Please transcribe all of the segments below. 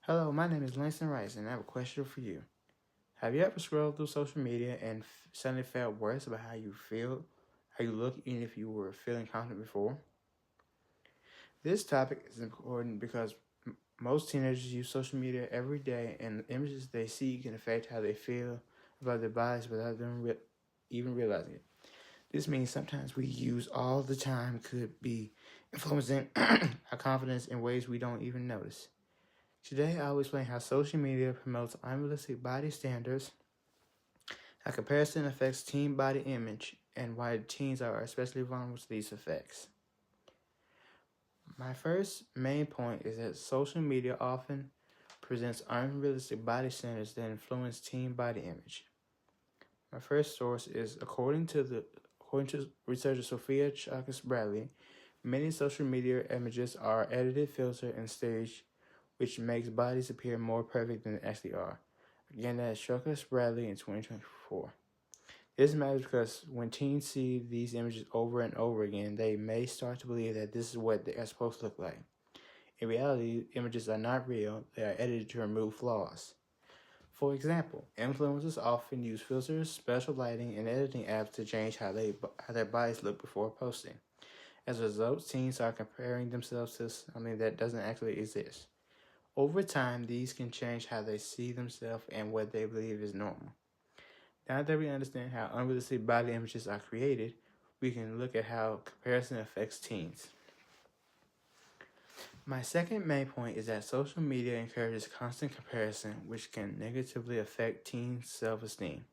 Hello, my name is Langston Rice, and I have a question for you. Have you ever scrolled through social media and suddenly felt worse about how you feel, how you look, even if you were feeling confident before? This topic is important because most teenagers use social media every day, and the images they see can affect how they feel about their bodies without them even realizing it. This means sometimes we use all the time could be influencing our confidence in ways we don't even notice. Today, I will explain how social media promotes unrealistic body standards, how comparison affects teen body image, and why teens are especially vulnerable to these effects. My first main point is that social media often presents unrealistic body standards that influence teen body image. My first source is according to researcher Sophia Chakas Bradley, many social media images are edited, filtered, and staged, which makes bodies appear more perfect than they actually are. Again, that is Chakas Bradley in 2024. This matters because when teens see these images over and over again, they may start to believe that this is what they are supposed to look like. In reality, images are not real, they are edited to remove flaws. For example, influencers often use filters, special lighting, and editing apps to change how their bodies look before posting. As a result, teens are comparing themselves to something that doesn't actually exist. Over time, these can change how they see themselves and what they believe is normal. Now that we understand how unrealistic body images are created, we can look at how comparison affects teens. My second main point is that social media encourages constant comparison, which can negatively affect teens' self-esteem.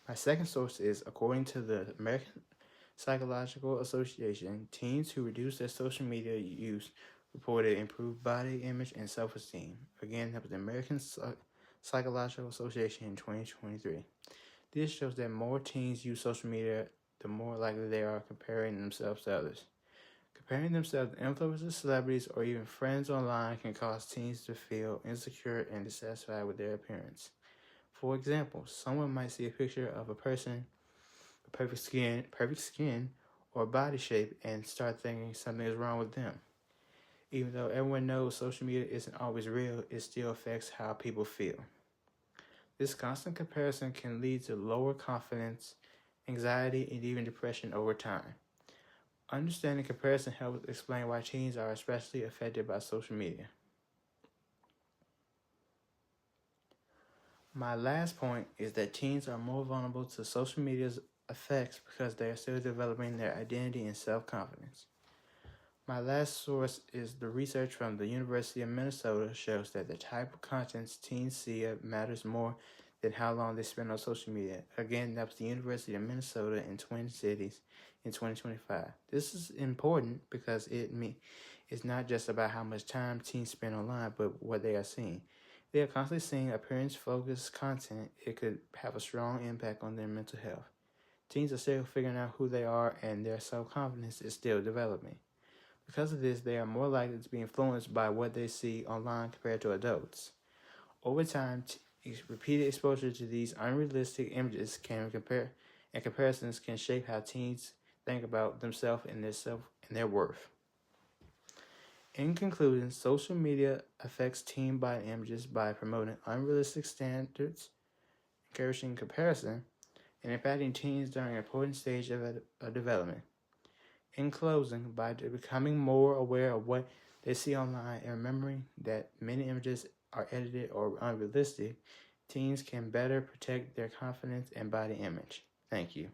My second source is, according to the American Psychological Association, teens who reduce their social media use reported improved body image and self-esteem. Again, that was the American Psychological Association in 2023. This shows that more teens use social media, the more likely they are comparing themselves to others. Comparing themselves to influencers, celebrities, or even friends online can cause teens to feel insecure and dissatisfied with their appearance. For example, someone might see a picture of a person with perfect skin, or body shape and start thinking something is wrong with them. Even though everyone knows social media isn't always real, it still affects how people feel. This constant comparison can lead to lower confidence, anxiety, and even depression over time. Understanding comparison helps explain why teens are especially affected by social media. My last point is that teens are more vulnerable to social media's effects because they are still developing their identity and self-confidence. My last source is the research from the University of Minnesota shows that the type of content teens see matters more than how long they spend on social media. Again, that was the University of Minnesota in Twin Cities in 2025. This is important because it's not just about how much time teens spend online, but what they are seeing. If they are constantly seeing appearance-focused content, it could have a strong impact on their mental health. Teens are still figuring out who they are, and their self-confidence is still developing. Because of this, they are more likely to be influenced by what they see online compared to adults. Over time, repeated exposure to these unrealistic images and comparisons can shape how teens think about themselves and their worth. In conclusion, social media affects teen body images by promoting unrealistic standards, encouraging comparison, and impacting teens during an important stage of development. In closing, by becoming more aware of what they see online and remembering that many images are edited or unrealistic, teens can better protect their confidence and body image. Thank you.